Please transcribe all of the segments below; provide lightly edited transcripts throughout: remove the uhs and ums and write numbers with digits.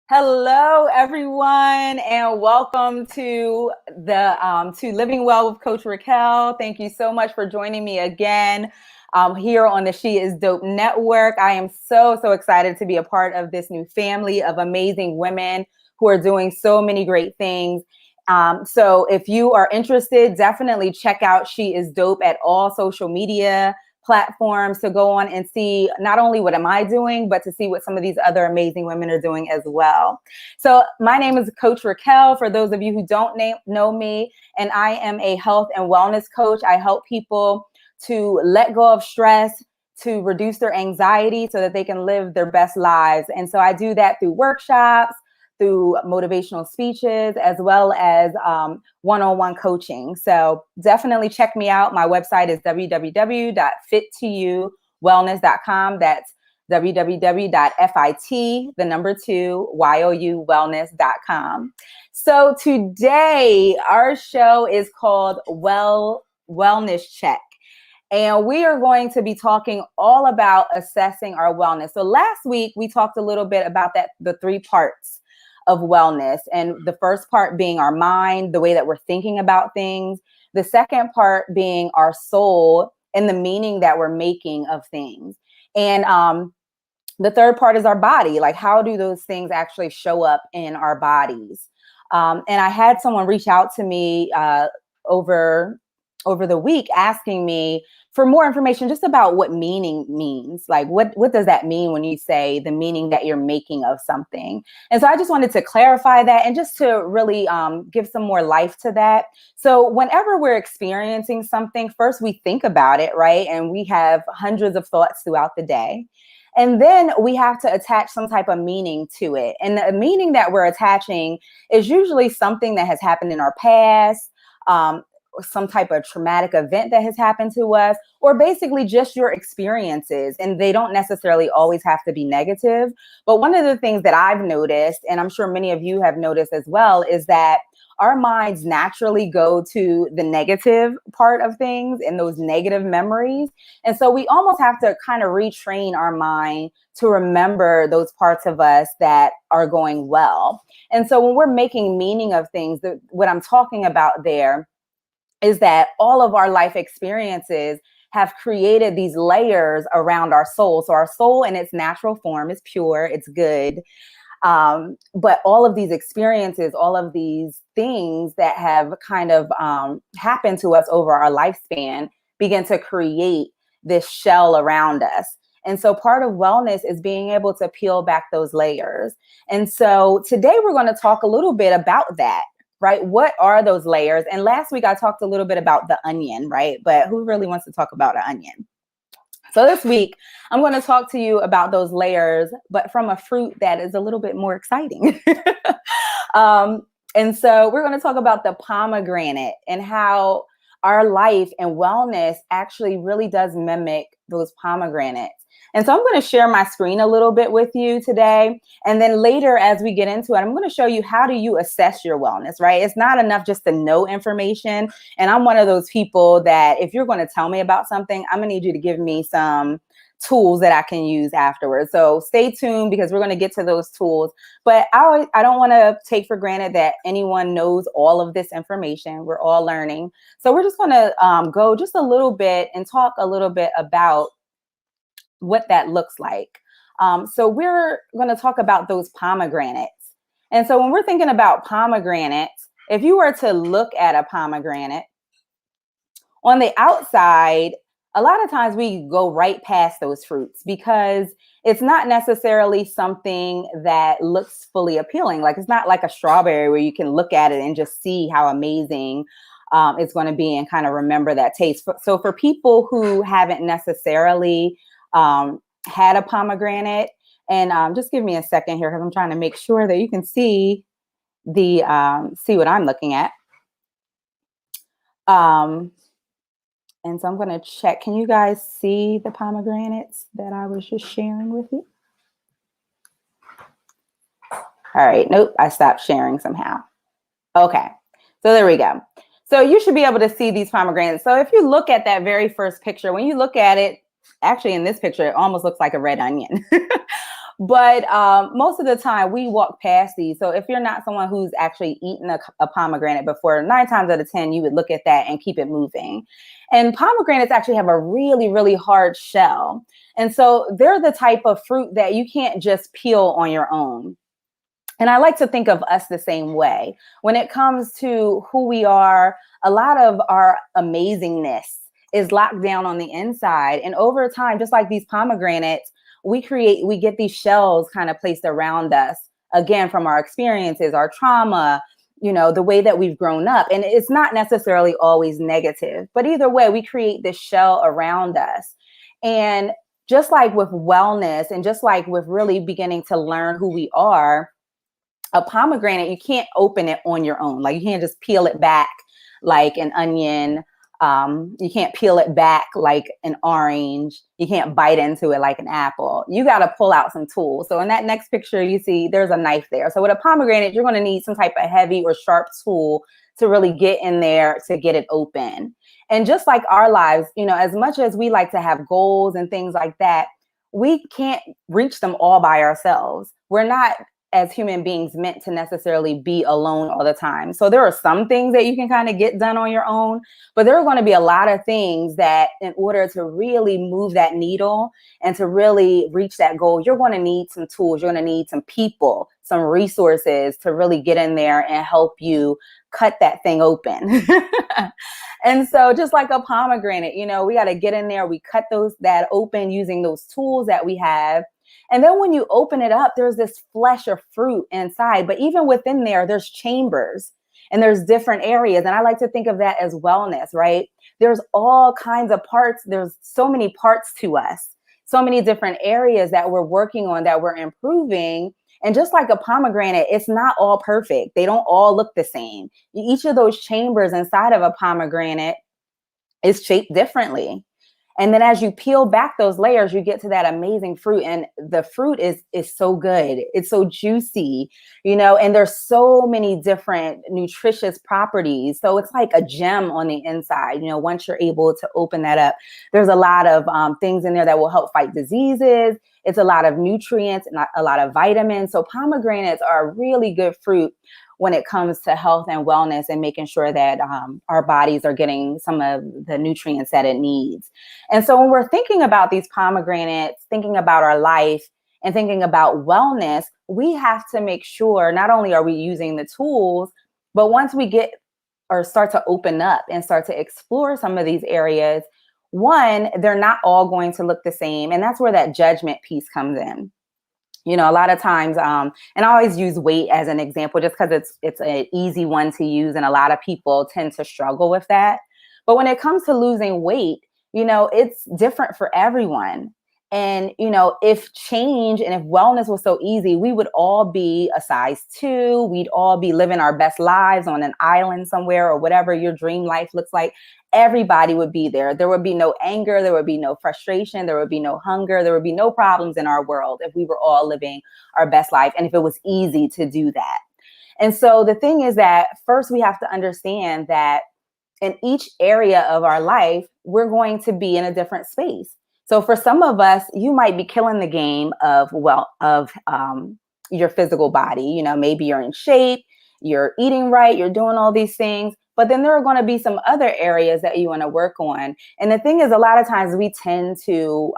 Hello, everyone, and welcome to to Living Well with Coach Racquel. Thank you so much for joining me again here on the She Is Dope Network. I am so excited to be a part of this new family of amazing women who are doing so many great things. So if you are interested, definitely check out She Is Dope at all social media platforms to go on and see not only what am I doing, but to see what some of these other amazing women are doing as well. So my name is Coach Racquel, for those of you who don't know me, and I am a health and wellness coach. I help people to let go of stress, to reduce their anxiety so that they can live their best lives. And so I do that through workshops, through motivational speeches, as well as one-on-one coaching. So definitely check me out. My website is www.fit2wellness.com. That's www.fit2wellness.com. So today our show is called Wellness Check. And we are going to be talking all about assessing our wellness. So last week we talked a little bit about the three parts of wellness. And the first part being our mind, the way that we're thinking about things. The second part being our soul and the meaning that we're making of things. And the third part is our body. Like, how do those things actually show up in our bodies? And I had someone reach out to me over the week asking me for more information just about what meaning means. Like, what does that mean when you say the meaning that you're making of something? And so I just wanted to clarify that and just to really give some more life to that. So whenever we're experiencing something, first we think about it, right? And we have hundreds of thoughts throughout the day. And then we have to attach some type of meaning to it. And the meaning that we're attaching is usually something that has happened in our past, some type of traumatic event that has happened to us, or basically just your experiences. And they don't necessarily always have to be negative. But one of the things that I've noticed, and I'm sure many of you have noticed as well, is that our minds naturally go to the negative part of things and those negative memories. And so we almost have to kind of retrain our mind to remember those parts of us that are going well. And so when we're making meaning of things, what I'm talking about there is that all of our life experiences have created these layers around our soul. So our soul in its natural form is pure, it's good. But all of these experiences, all of these things that have kind of happened to us over our lifespan begin to create this shell around us. And so part of wellness is being able to peel back those layers. And so today we're going to talk a little bit about that. Right? What are those layers? And last week I talked a little bit about the onion, right? But who really wants to talk about an onion? So this week I'm going to talk to you about those layers, but from a fruit that is a little bit more exciting. And so we're going to talk about the pomegranate and how our life and wellness actually really does mimic those pomegranates. And so I'm going to share my screen a little bit with you today. And then later, as we get into it, I'm going to show you how do you assess your wellness, right? It's not enough just to know information. And I'm one of those people that if you're going to tell me about something, I'm going to need you to give me some tools that I can use afterwards. So stay tuned because we're going to get to those tools. But I don't want to take for granted that anyone knows all of this information. We're all learning. So we're just going to go just a little bit and talk a little bit about what that looks like. So we're going to talk about those pomegranates. And so when we're thinking about pomegranates, if you were to look at a pomegranate, on the outside, a lot of times we go right past those fruits because it's not necessarily something that looks fully appealing. Like, it's not like a strawberry where you can look at it and just see how amazing it's going to be and kind of remember that taste. So for people who haven't necessarily had a pomegranate, and just give me a second here because I'm trying to make sure that you can see see what I'm looking at. And so I'm going to check. Can you guys see the pomegranates that I was just sharing with you? All right. Nope. I stopped sharing somehow. Okay. So there we go. So you should be able to see these pomegranates. So if you look at that very first picture, when you look at it, actually in this picture, it almost looks like a red onion. But most of the time we walk past these. So if you're not someone who's actually eaten a pomegranate before, 9 times out of 10, you would look at that and keep it moving. And pomegranates actually have a really, really hard shell. And so they're the type of fruit that you can't just peel on your own. And I like to think of us the same way. When it comes to who we are, a lot of our amazingness is locked down on the inside. And over time, just like these pomegranates, we get these shells kind of placed around us, again, from our experiences, our trauma, the way that we've grown up. And it's not necessarily always negative, but either way, we create this shell around us. And just like with wellness and just like with really beginning to learn who we are, a pomegranate, you can't open it on your own. Like you can't just peel it back like an onion. You can't peel it back like an orange. You can't bite into it like an apple. You got to pull out some tools. So in that next picture, you see there's a knife there. So with a pomegranate, you're going to need some type of heavy or sharp tool to really get in there to get it open. And just like our lives, as much as we like to have goals and things like that, we can't reach them all by ourselves. We're not, as human beings, meant to necessarily be alone all the time. So there are some things that you can kind of get done on your own, but there are going to be a lot of things that in order to really move that needle and to really reach that goal, you're going to need some tools. You're going to need some people, some resources to really get in there and help you cut that thing open. And so just like a pomegranate, we got to get in there. We cut that open using those tools that we have. And then when you open it up, there's this flesh or fruit inside. But even within there, there's chambers and there's different areas. And I like to think of that as wellness, right? There's all kinds of parts. There's so many parts to us, so many different areas that we're working on, that we're improving. And just like a pomegranate, it's not all perfect. They don't all look the same. Each of those chambers inside of a pomegranate is shaped differently. And then as you peel back those layers, you get to that amazing fruit. And the fruit is so good. It's so juicy, and there's so many different nutritious properties. So it's like a gem on the inside. Once you're able to open that up, there's a lot of things in there that will help fight diseases. It's a lot of nutrients and a lot of vitamins. So pomegranates are a really good fruit when it comes to health and wellness and making sure that our bodies are getting some of the nutrients that it needs. And so when we're thinking about these pomegranates, thinking about our life and thinking about wellness, we have to make sure not only are we using the tools, but once we get or start to open up and start to explore some of these areas, one, they're not all going to look the same. And that's where that judgment piece comes in. A lot of times, and I always use weight as an example just because it's an easy one to use, and a lot of people tend to struggle with that. But when it comes to losing weight, it's different for everyone. And, if change and if wellness was so easy, we would all be a size 2. We'd all be living our best lives on an island somewhere or whatever your dream life looks like. Everybody would be there. There would be no anger. There would be no frustration. There would be no hunger. There would be no problems in our world if we were all living our best life and if it was easy to do that. And so the thing is that first we have to understand that in each area of our life, we're going to be in a different space. So for some of us, you might be killing the game of your physical body. Maybe you're in shape, you're eating right, you're doing all these things. But then there are going to be some other areas that you want to work on. And the thing is, a lot of times we tend to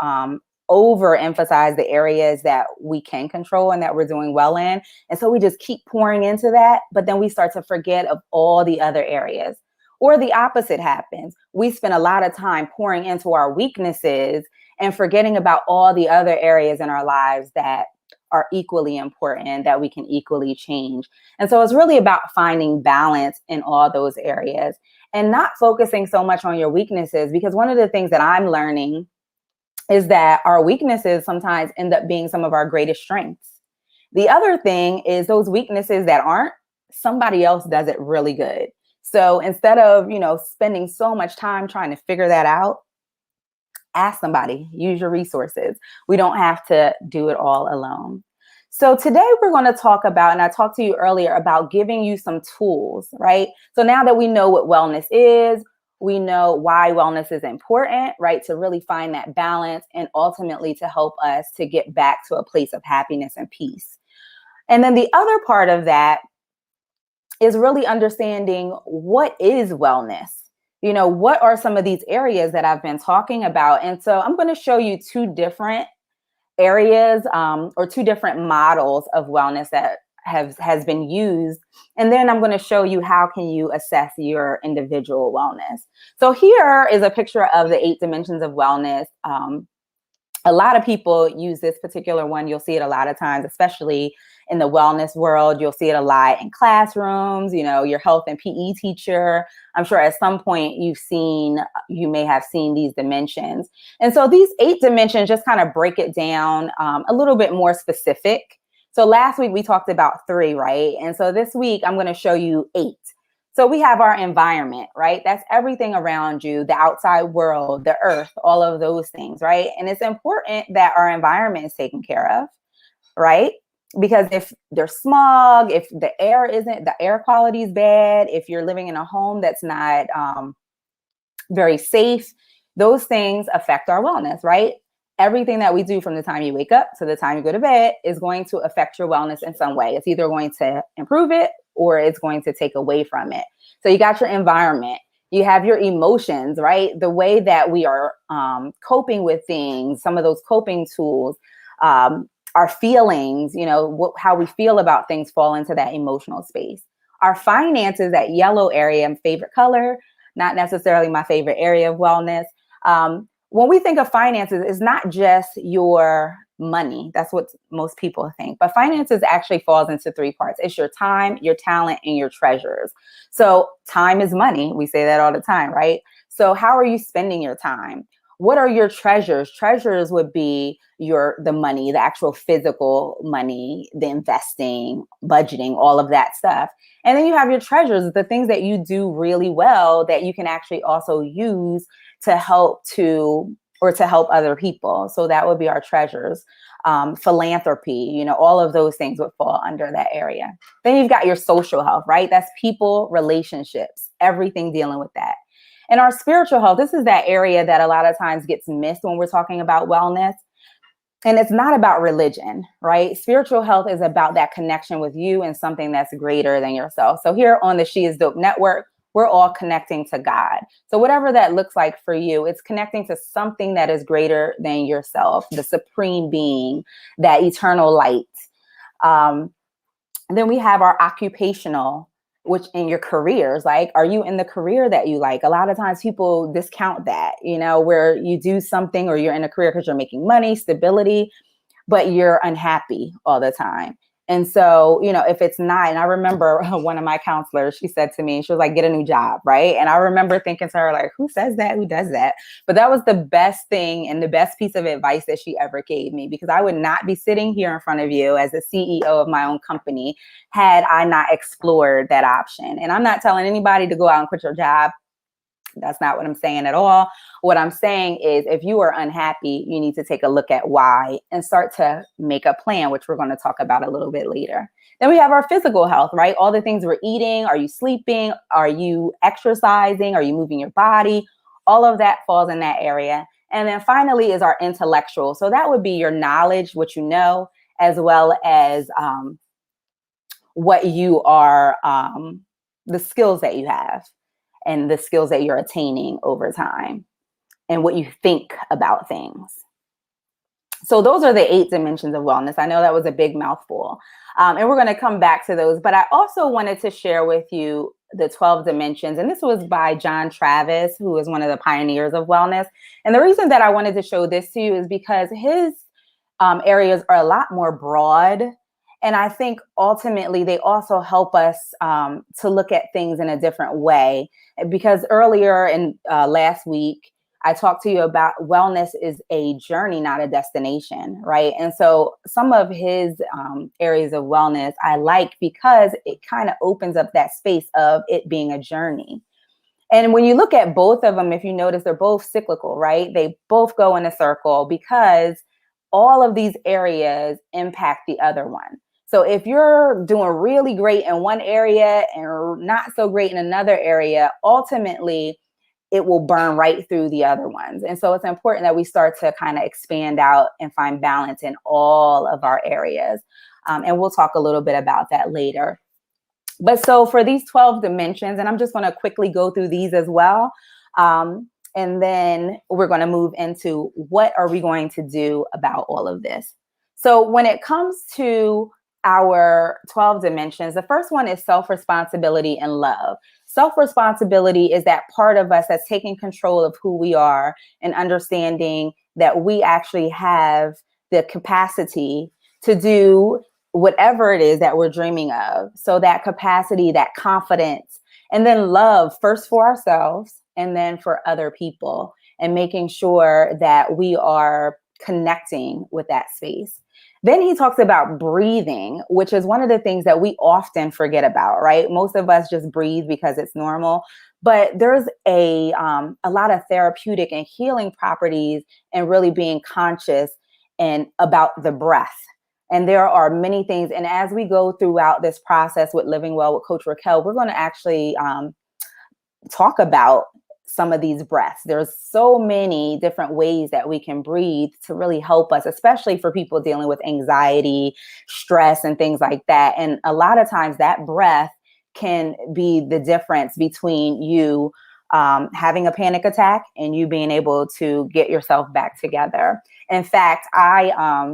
overemphasize the areas that we can control and that we're doing well in. And so we just keep pouring into that. But then we start to forget of all the other areas. Or the opposite happens. We spend a lot of time pouring into our weaknesses and forgetting about all the other areas in our lives that are equally important, that we can equally change. And so it's really about finding balance in all those areas and not focusing so much on your weaknesses, because one of the things that I'm learning is that our weaknesses sometimes end up being some of our greatest strengths. The other thing is those weaknesses that aren't, somebody else does it really good. So instead of, spending so much time trying to figure that out, ask somebody, use your resources. We don't have to do it all alone. So today we're going to talk about, and I talked to you earlier about giving you some tools, right? So now that we know what wellness is, We know why wellness is important, right? To really find that balance and ultimately to help us to get back to a place of happiness and peace. And then the other part of that is really understanding what is wellness. What are some of these areas that I've been talking about? And so I'm going to show you two different areas or two different models of wellness that has been used. And then I'm going to show you how can you assess your individual wellness. So here is a picture of the 8 dimensions of wellness. A lot of people use this particular one. You'll see it a lot of times, especially in the wellness world. You'll see it a lot in classrooms, your health and PE teacher. I'm sure at some point you may have seen these dimensions. And so these 8 dimensions just kind of break it down a little bit more specific. So last week we talked about 3, right? And so this week I'm going to show you 8. So we have our environment, right? That's everything around you, the outside world, the earth, all of those things, right? And it's important that our environment is taken care of, right? Because if there's smog, if the air quality is bad, if you're living in a home that's not very safe, those things affect our wellness, right? Everything that we do from the time you wake up to the time you go to bed is going to affect your wellness in some way. It's either going to improve it or it's going to take away from it. So you got your environment, you have your emotions, right? The way that we are coping with things, some of those coping tools, our feelings, how we feel about things fall into that emotional space. Our finances, that yellow area, favorite color, not necessarily my favorite area of wellness. When we think of finances, it's not just your money. That's what most people think. But finances actually falls into 3 parts. It's your time, your talent, and your treasures. So time is money. We say that all the time, right? So how are you spending your time? What are your treasures? Treasures would be the money, the actual physical money, the investing, budgeting, all of that stuff. And then you have your treasures, the things that you do really well that you can actually also use to help other people. So that would be our treasures. Philanthropy, all of those things would fall under that area. Then you've got your social health, right? That's people, relationships, everything dealing with that. And our spiritual health, this is that area that a lot of times gets missed when we're talking about wellness. And it's not about religion, right? Spiritual health is about that connection with you and something that's greater than yourself. So here on the She Is Dope Network, we're all connecting to God. So whatever that looks like for you, it's connecting to something that is greater than yourself, the supreme being, that eternal light. Then we have our occupational, which in your careers, like, are you in the career that you like? A lot of times people discount that, where you do something or you're in a career because you're making money, stability, but you're unhappy all the time. And so, if it's not, and I remember one of my counselors, she said to me, she was like, get a new job, right? And I remember thinking to her, like, who says that? Who does that? But that was the best thing and the best piece of advice that she ever gave me, because I would not be sitting here in front of you as the CEO of my own company had I not explored that option. And I'm not telling anybody to go out and quit your job. That's not what I'm saying at all. What I'm saying is, if you are unhappy, you need to take a look at why and start to make a plan, which we're going to talk about a little bit later. Then we have our physical health, right? All the things we're eating. Are you sleeping? Are you exercising? Are you moving your body? All of that falls in that area. And then finally is our intellectual. So that would be your knowledge, what you know, as well as what you are, the skills that you have, and the skills that you're attaining over time, and what you think about things. So those are the 8 dimensions of wellness. I know that was a big mouthful, and we're going to come back to those. But I also wanted to share with you the 12 dimensions. And this was by John Travis, who is one of the pioneers of wellness. And the reason that I wanted to show this to you is because his areas are a lot more broad. And I think ultimately they also help us to look at things in a different way. Because earlier in last week, I talked to you about wellness is a journey, not a destination, right? And so some of his areas of wellness I like because it kind of opens up that space of it being a journey. And when you look at both of them, if you notice, they're both cyclical, right? They both go in a circle because all of these areas impact the other one. So if you're doing really great in one area and not so great in another area, ultimately it will burn right through the other ones. And so it's important that we start to kind of expand out and find balance in all of our areas. And we'll talk a little bit about that later. But so for these 12 dimensions, and I'm just going to quickly go through these as well. And then we're going to move into what are we going to do about all of this. So when it comes to our 12 dimensions, the first one is self-responsibility and love. Self-responsibility is that part of us that's taking control of who we are and understanding that we actually have the capacity to do whatever it is that we're dreaming of. So that capacity, that confidence, and then love first for ourselves and then for other people, and making sure that we are connecting with that space. Then he talks about breathing, which is one of the things that we often forget about, right? Most of us just breathe because it's normal, but there's a lot of therapeutic and healing properties and really being conscious and about the breath. And there are many things. And as we go throughout this process with Living Well with Coach Racquel, we're going to actually talk about some of these breaths. There's so many different ways that we can breathe to really help us, especially for people dealing with anxiety, stress, and things like that. And a lot of times that breath can be the difference between you having a panic attack and you being able to get yourself back together. In fact, I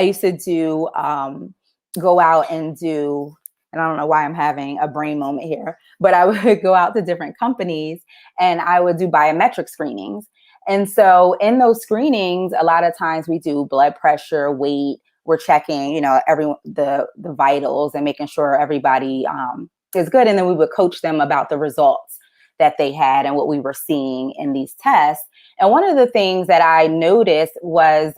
used to do, go out and do, and I don't know why I'm having a brain moment here, but I would go out to different companies and I would do biometric screenings. And so in those screenings, a lot of times we do blood pressure, weight, we're checking, you know, the vitals and making sure everybody is good. And then we would coach them about the results that they had and what we were seeing in these tests. And one of the things that I noticed was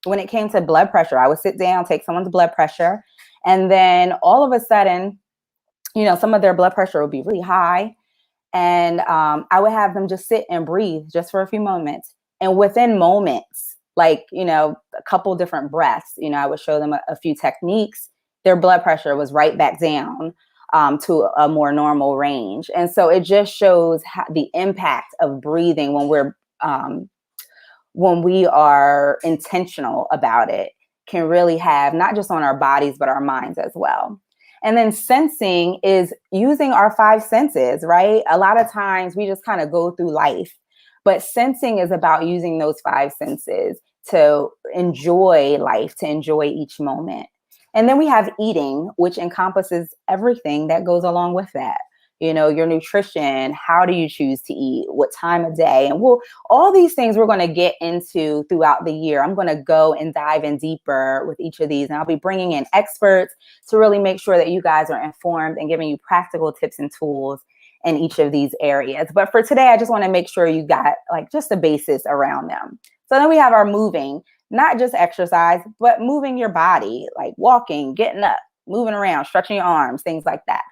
when it came to blood pressure, I would sit down, take someone's blood pressure, and then all of a sudden, you know, some of their blood pressure would be really high. And I would have them just sit and breathe just for a few moments. And within moments, like, you know, a couple different breaths, you know, I would show them a few techniques. Their blood pressure was right back down to a more normal range. And so it just shows the impact of breathing when we are intentional about it can really have not just on our bodies, but our minds as well. And then sensing is using our five senses, right? A lot of times we just kind of go through life, but sensing is about using those five senses to enjoy life, to enjoy each moment. And then we have eating, which encompasses everything that goes along with that. You know, your nutrition, how do you choose to eat, what time of day, and all these things we're going to get into throughout the year. I'm going to go and dive in deeper with each of these, and I'll be bringing in experts to really make sure that you guys are informed and giving you practical tips and tools in each of these areas. But for today, I just want to make sure you got like just the basis around them. So then we have our moving, not just exercise, but moving your body, like walking, getting up, moving around, stretching your arms, things like that.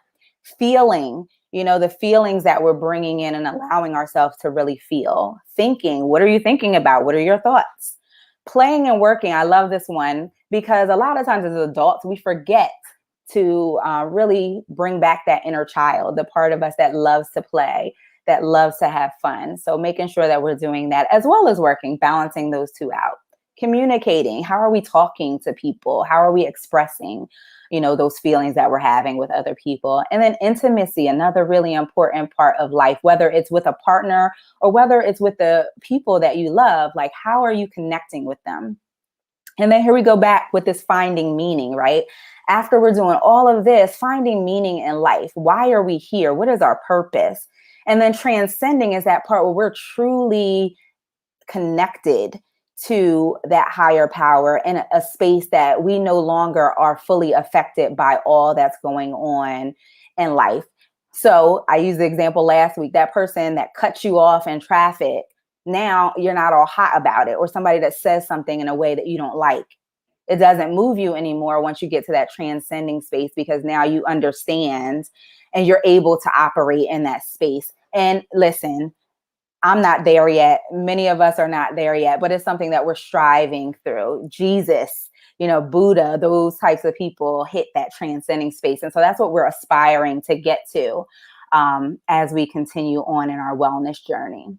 Feeling, you know, the feelings that we're bringing in and allowing ourselves to really feel. Thinking, what are you thinking about? What are your thoughts? Playing and working. I love this one because a lot of times as adults, we forget to really bring back that inner child, the part of us that loves to play, that loves to have fun. So making sure that we're doing that as well as working, balancing those two out. Communicating. How are we talking to people? How are we expressing, you know, those feelings that we're having with other people? And then intimacy, another really important part of life, whether it's with a partner or whether it's with the people that you love, like how are you connecting with them? And then here we go back with this finding meaning, right? After we're doing all of this, finding meaning in life. Why are we here? What is our purpose? And then transcending is that part where we're truly connected to that higher power in a space that we no longer are fully affected by all that's going on in life. So I used the example last week, that person that cuts you off in traffic, now you're not all hot about it, or somebody that says something in a way that you don't like. It doesn't move you anymore once you get to that transcending space, because now you understand and you're able to operate in that space. And listen, I'm not there yet. Many of us are not there yet, but it's something that we're striving through. Jesus, you know, Buddha, those types of people hit that transcending space. And so that's what we're aspiring to get to. as we continue on in our wellness journey.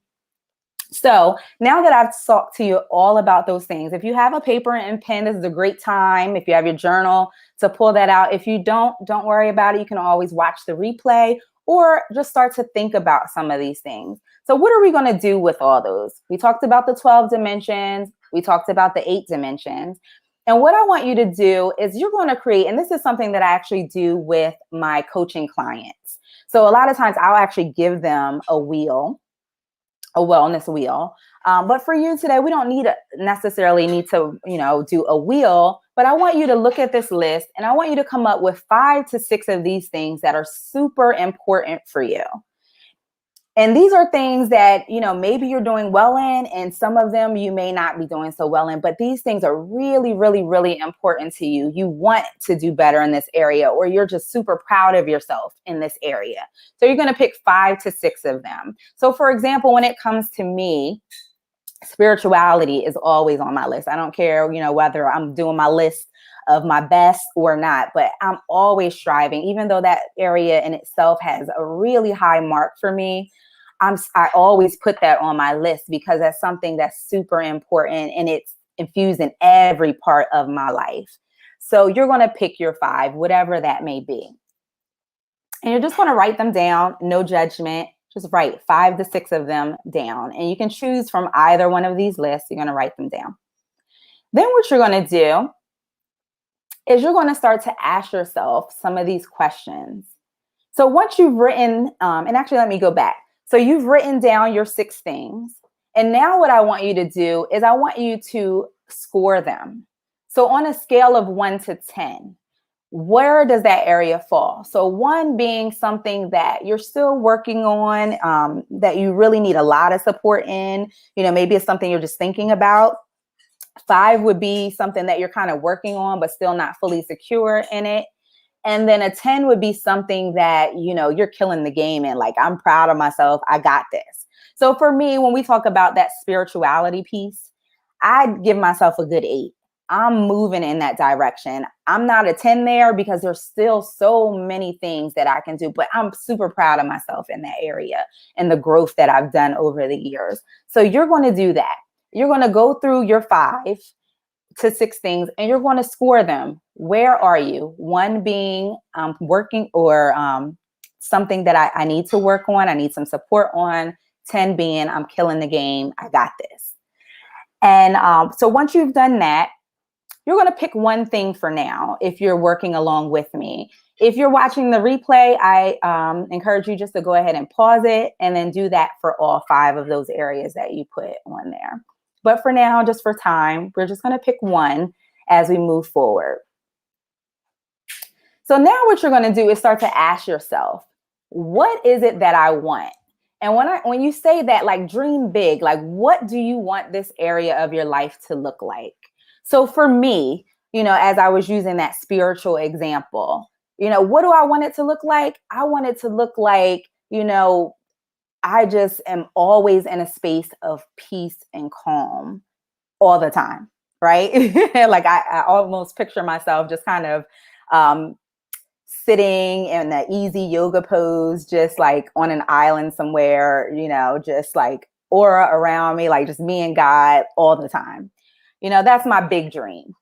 So now that I've talked to you all about those things, if you have a paper and pen, this is a great time. If you have your journal, to pull that out. If you don't worry about it. You can always watch the replay or just start to think about some of these things. So what are we going to do with all those? We talked about the 12 dimensions. We talked about the 8 dimensions. And what I want you to do is you're going to create, and this is something that I actually do with my coaching clients. So a lot of times I'll actually give them a wheel, a wellness wheel. But for you today, we don't necessarily need to, do a wheel, but I want you to look at this list and I want you to come up with 5 to 6 of these things that are super important for you. And these are things that, maybe you're doing well in, and some of them you may not be doing so well in, but these things are really, really, really important to you. You want to do better in this area, or you're just super proud of yourself in this area. So you're going to pick 5 to 6 of them. So for example, when it comes to me, spirituality is always on my list. I don't care, whether I'm doing my list of my best or not, but I'm always striving, even though that area in itself has a really high mark for me. I always put that on my list because that's something that's super important and it's infused in every part of my life. So you're going to pick your 5, whatever that may be. And you're just going to write them down, no judgment. Just write 5 to 6 of them down. And you can choose from either one of these lists. You're going to write them down. Then what you're going to do is you're going to start to ask yourself some of these questions. So once you've written, and actually let me go back. So you've written down your 6 things. And now what I want you to do is I want you to score them. So on a scale of 1 to 10, where does that area fall? So 1 being something that you're still working on, that you really need a lot of support in, maybe it's something you're just thinking about. 5 would be something that you're kind of working on, but still not fully secure in it. And then a 10 would be something that, you're killing the game and like, I'm proud of myself. I got this. So for me, when we talk about that spirituality piece, I'd give myself a good 8. I'm moving in that direction. I'm not a 10 there because there's still so many things that I can do, but I'm super proud of myself in that area and the growth that I've done over the years. So you're going to do that. You're going to go through your 5 to 6 things and you're going to score them. Where are you? 1 being working or something that I need to work on. I need some support on. 10 being I'm killing the game. I got this. And so once you've done that, you're going to pick 1 thing for now if you're working along with me. If you're watching the replay, I encourage you just to go ahead and pause it and then do that for all 5 of those areas that you put on there. But for now, just for time, we're just going to pick 1 as we move forward. So now what you're going to do is start to ask yourself, what is it that I want? And when you say that, like, dream big, like, what do you want this area of your life to look like? So for me, as I was using that spiritual example, what do I want it to look like? I want it to look like, I just am always in a space of peace and calm all the time, right? Like I almost picture myself just kind of sitting in an easy yoga pose, just like on an island somewhere, just like aura around me, like just me and God all the time. That's my big dream.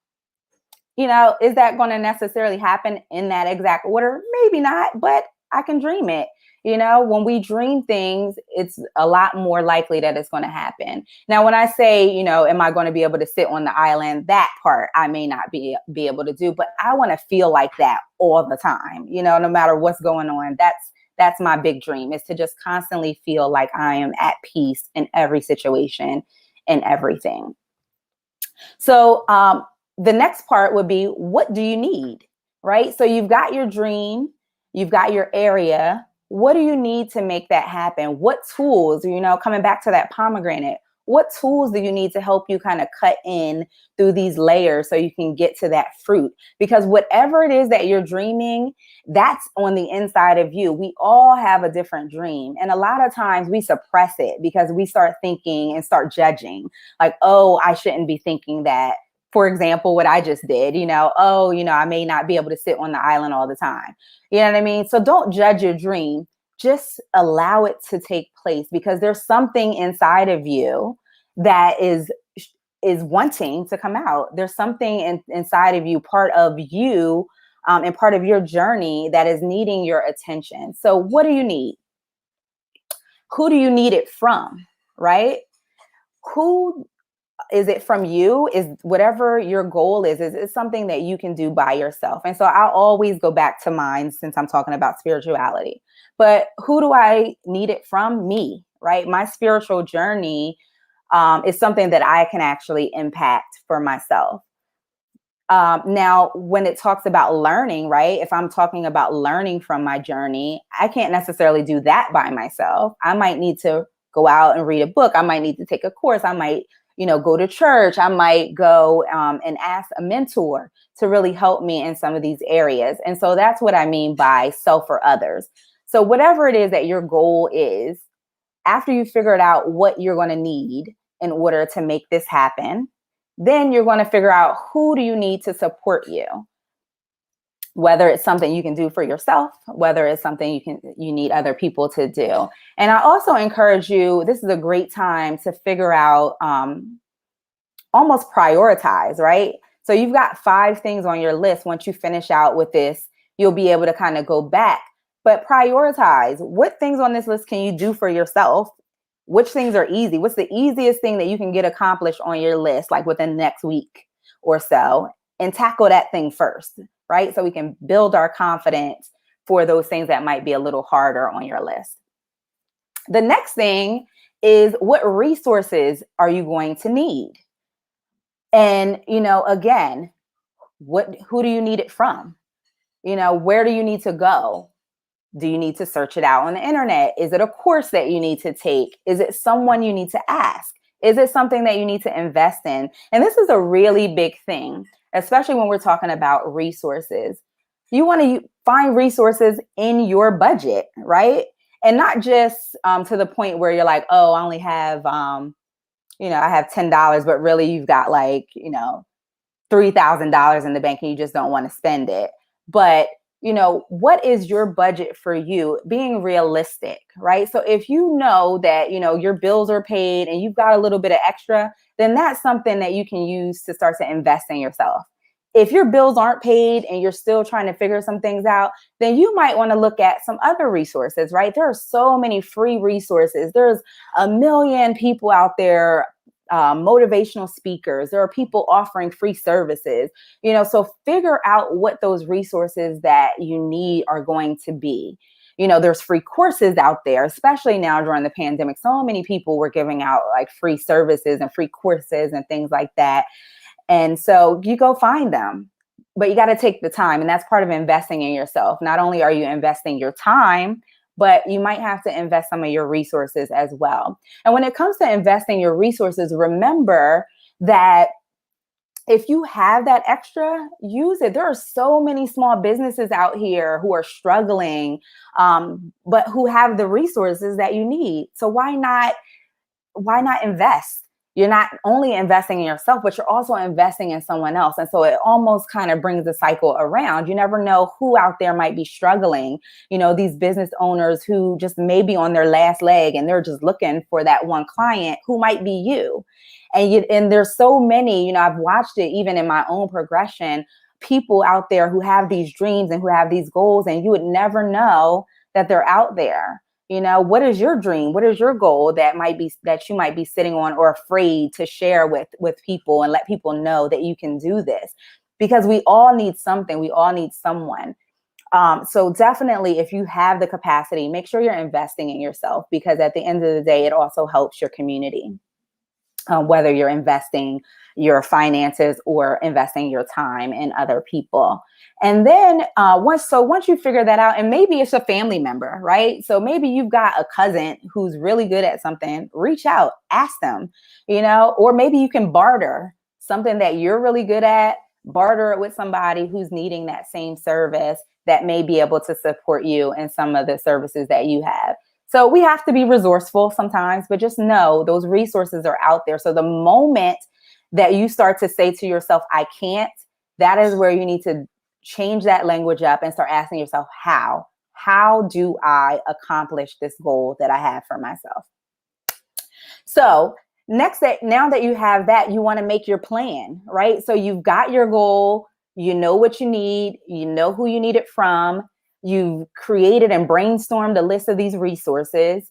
Is that going to necessarily happen in that exact order? Maybe not, but I can dream it. When we dream things, it's a lot more likely that it's going to happen. Now, when I say, am I going to be able to sit on the island? That part I may not be able to do, but I want to feel like that all the time, no matter what's going on. That's my big dream, is to just constantly feel like I am at peace in every situation and everything. So the next part would be, what do you need, right? So you've got your dream, you've got your area. What do you need to make that happen? What tools, coming back to that pomegranate, what tools do you need to help you kind of cut in through these layers so you can get to that fruit? Because whatever it is that you're dreaming, that's on the inside of you. We all have a different dream. And a lot of times we suppress it because we start thinking and start judging like, oh, I shouldn't be thinking that. For example, what I just did, I may not be able to sit on the island all the time. You know what I mean? So don't judge your dream. just allow it to take place, because there's something inside of you that is wanting to come out. There's something inside of you, part of you, and part of your journey that is needing your attention. So what do you need? Who do you need it from, right? Who is it from? You? Is whatever your goal is it something that you can do by yourself? And so I'll always go back to mine, since I'm talking about spirituality. But who do I need it from? Me, right? My spiritual journey is something that I can actually impact for myself. Now, when it talks about learning, right? If I'm talking about learning from my journey, I can't necessarily do that by myself. I might need to go out and read a book. I might need to take a course. I might, go to church. I might go and ask a mentor to really help me in some of these areas. And so that's what I mean by self or others. So whatever it is that your goal is, after you figured out what you're going to need in order to make this happen, then you're going to figure out who do you need to support you, whether it's something you can do for yourself, whether it's something you need other people to do. And I also encourage you, this is a great time to figure out, almost prioritize, right? So you've got 5 things on your list. Once you finish out with this, you'll be able to kind of go back, but prioritize what things on this list can you do for yourself. Which things are easy? What's the easiest thing that you can get accomplished on your list, like within the next week or so, and tackle that thing first, right? So we can build our confidence for those things that might be a little harder on your list. The next thing is, what resources are you going to need? And, again, who do you need it from? Where do you need to go? Do you need to search it out on the internet? Is it a course that you need to take? Is it someone you need to ask? Is it something that you need to invest in? And this is a really big thing, especially when we're talking about resources. You want to find resources in your budget, right? And not just to the point where you're like, oh, I only have, I have $10, but really you've got like, $3,000 in the bank and you just don't want to spend it. But what is your budget for you? Being realistic, right? So if you know that, your bills are paid and you've got a little bit of extra, then that's something that you can use to start to invest in yourself. If your bills aren't paid and you're still trying to figure some things out, then you might want to look at some other resources, right? There are so many free resources. There's a million people out there, motivational speakers. There are people offering free services, so figure out what those resources that you need are going to be. There's free courses out there, especially now during the pandemic. So many people were giving out like free services and free courses and things like that. And so you go find them, but you got to take the time. And that's part of investing in yourself. Not only are you investing your time, but you might have to invest some of your resources as well. And when it comes to investing your resources, remember that if you have that extra, use it. There are so many small businesses out here who are struggling, but who have the resources that you need. So why not invest? You're not only investing in yourself, but you're also investing in someone else. And so it almost kind of brings the cycle around. You never know who out there might be struggling. These business owners who just may be on their last leg and they're just looking for that one client who might be you. And there's so many, I've watched it even in my own progression, people out there who have these dreams and who have these goals, and you would never know that they're out there. What is your dream? What is your goal that you might be sitting on or afraid to share with people and let people know that you can do this? Because we all need something. We all need someone. So definitely, if you have the capacity, make sure you're investing in yourself, because at the end of the day, it also helps your community. Whether you're investing your finances or investing your time in other people. And then once you figure that out, and maybe it's a family member, right? So maybe you've got a cousin who's really good at something, reach out, ask them, or maybe you can barter something that you're really good at, barter it with somebody who's needing that same service that may be able to support you in some of the services that you have. So we have to be resourceful sometimes, but just know those resources are out there. So the moment that you start to say to yourself, I can't, that is where you need to change that language up and start asking yourself, how How do I accomplish this goal that I have for myself? So now that you have that, you want to make your plan, right? So you've got your goal, you know what you need, you know who you need it from, you've created and brainstormed a list of these resources.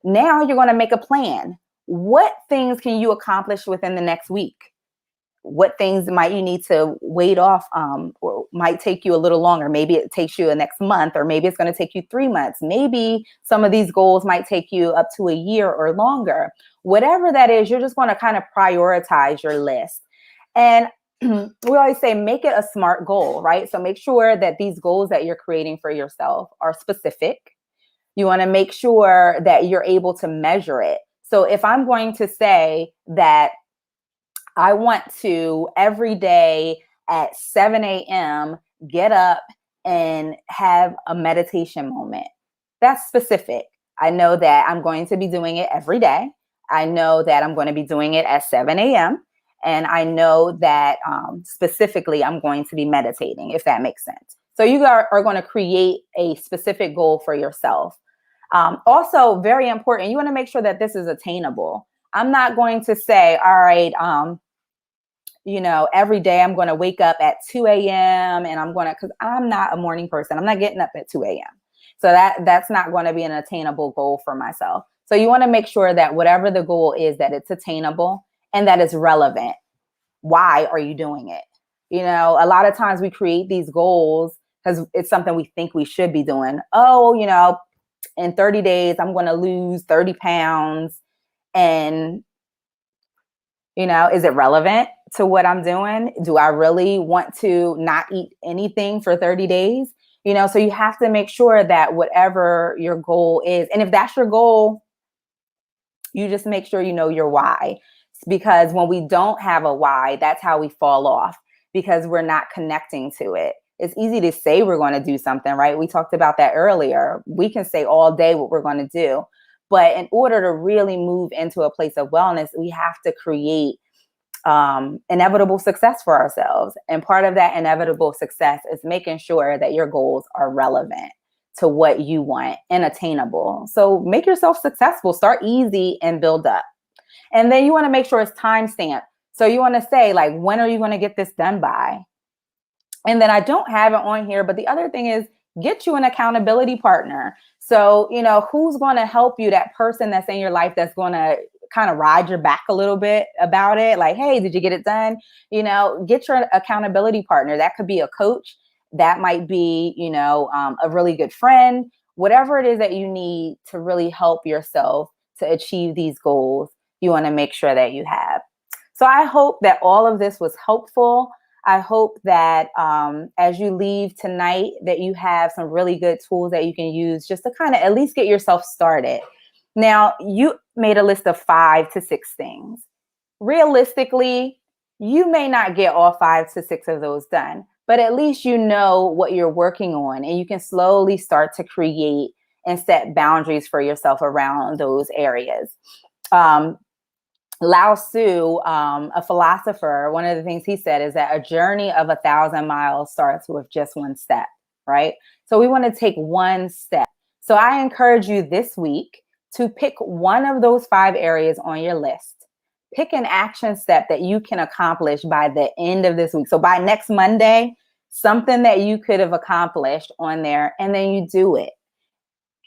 Now you're going to make a plan. What things can you accomplish within the next week? What things might you need to wait off, or might take you a little longer? Maybe it takes you the next month, or maybe it's going to take you 3 months. Maybe some of these goals might take you up to a year or longer. Whatever that is, you're just going to kind of prioritize your list. And we always say, make it a SMART goal, right? So make sure that these goals that you're creating for yourself are specific. You want to make sure that you're able to measure it. So if I'm going to say that I want to every day at 7 a.m. get up and have a meditation moment, that's specific. I know that I'm going to be doing it every day. I know that I'm going to be doing it at 7 a.m. And I know that specifically I'm going to be meditating, if that makes sense. So you are going to create a specific goal for yourself. Also, very important, you want to make sure that this is attainable. I'm not going to say, all right, every day I'm going to wake up at 2 a.m. and because I'm not a morning person. I'm not getting up at 2 a.m. So that's not going to be an attainable goal for myself. So you want to make sure that whatever the goal is, that it's attainable and that it's relevant. Why are you doing it? A lot of times we create these goals because it's something we think we should be doing. Oh, in 30 days, I'm going to lose 30 pounds. And, is it relevant to what I'm doing? Do I really want to not eat anything for 30 days? So you have to make sure that whatever your goal is, and if that's your goal, you just make sure you know your why. Because when we don't have a why, that's how we fall off, because we're not connecting to it. It's easy to say we're going to do something, right? We talked about that earlier. We can say all day what we're going to do. But in order to really move into a place of wellness, we have to create inevitable success for ourselves. And part of that inevitable success is making sure that your goals are relevant to what you want and attainable. So make yourself successful. Start easy and build up. And then you want to make sure it's time stamped. So you want to say, like, when are you going to get this done by? And then I don't have it on here, but the other thing is get you an accountability partner. So, who's going to help you, that person that's in your life that's going to kind of ride your back a little bit about it. Like, hey, did you get it done? Get your accountability partner. That could be a coach. That might be, a really good friend, whatever it is that you need to really help yourself to achieve these goals. You want to make sure that you have. So I hope that all of this was helpful. I hope that as you leave tonight, that you have some really good tools that you can use just to kind of at least get yourself started. Now, you made a list of 5 to 6 things. Realistically, you may not get all 5 to 6 of those done, but at least you know what you're working on, and you can slowly start to create and set boundaries for yourself around those areas. Lao Tzu, a philosopher, one of the things he said is that a journey of 1,000 miles starts with just one step, right? So we want to take one step. So I encourage you this week to pick one of those 5 areas on your list. Pick an action step that you can accomplish by the end of this week. So by next Monday, something that you could have accomplished on there, and then you do it.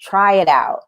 Try it out.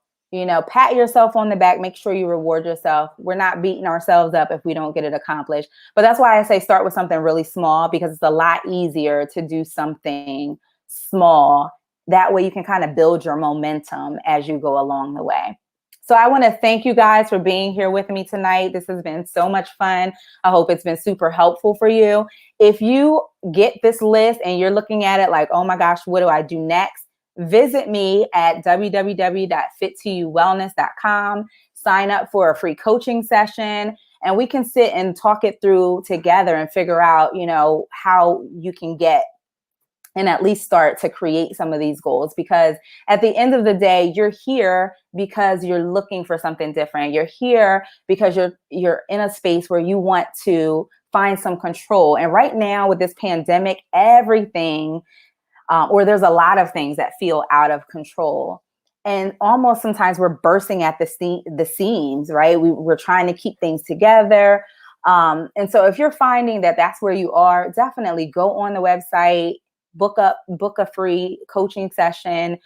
Pat yourself on the back, make sure you reward yourself. We're not beating ourselves up if we don't get it accomplished. But that's why I say start with something really small, because it's a lot easier to do something small. That way you can kind of build your momentum as you go along the way. So I want to thank you guys for being here with me tonight. This has been so much fun. I hope it's been super helpful for you. If you get this list and you're looking at it like, oh my gosh, what do I do next? Visit me at www.fit2uwellness.com. Sign up for a free coaching session, and we can sit and talk it through together and figure out, how you can get and at least start to create some of these goals. Because at the end of the day, you're here because you're looking for something different. You're here because you're in a space where you want to find some control. And right now with this pandemic, everything or there's a lot of things that feel out of control. And almost sometimes we're bursting at the seams, right? We're trying to keep things together. And so if you're finding that that's where you are, definitely go on the website, book a free coaching session.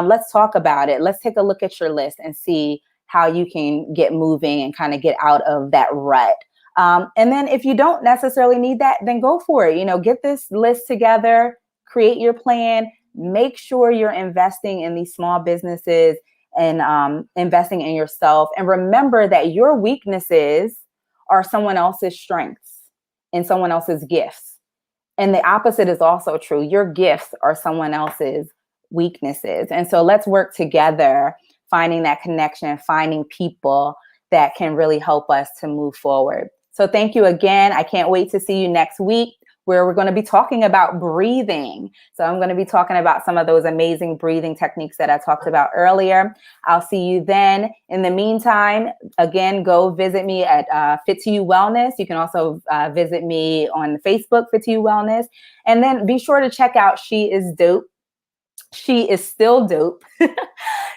Let's talk about it. Let's take a look at your list and see how you can get moving and kind of get out of that rut. And then if you don't necessarily need that, then go for it. Get this list together, create your plan, make sure you're investing in these small businesses and investing in yourself. And remember that your weaknesses are someone else's strengths and someone else's gifts. And the opposite is also true. Your gifts are someone else's weaknesses. And so let's work together, finding that connection, finding people that can really help us to move forward. So thank you again. I can't wait to see you next week, where we're going to be talking about breathing. So I'm going to be talking about some of those amazing breathing techniques that I talked about earlier. I'll see you then. In the meantime, again, go visit me at Fit to You Wellness. You can also visit me on Facebook, Fit to You Wellness. And then be sure to check out She Is Dope. She Is Still Dope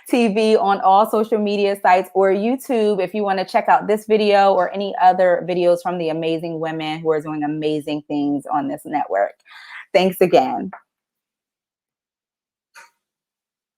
TV on all social media sites, or YouTube if you want to check out this video or any other videos from the amazing women who are doing amazing things on this network. Thanks again.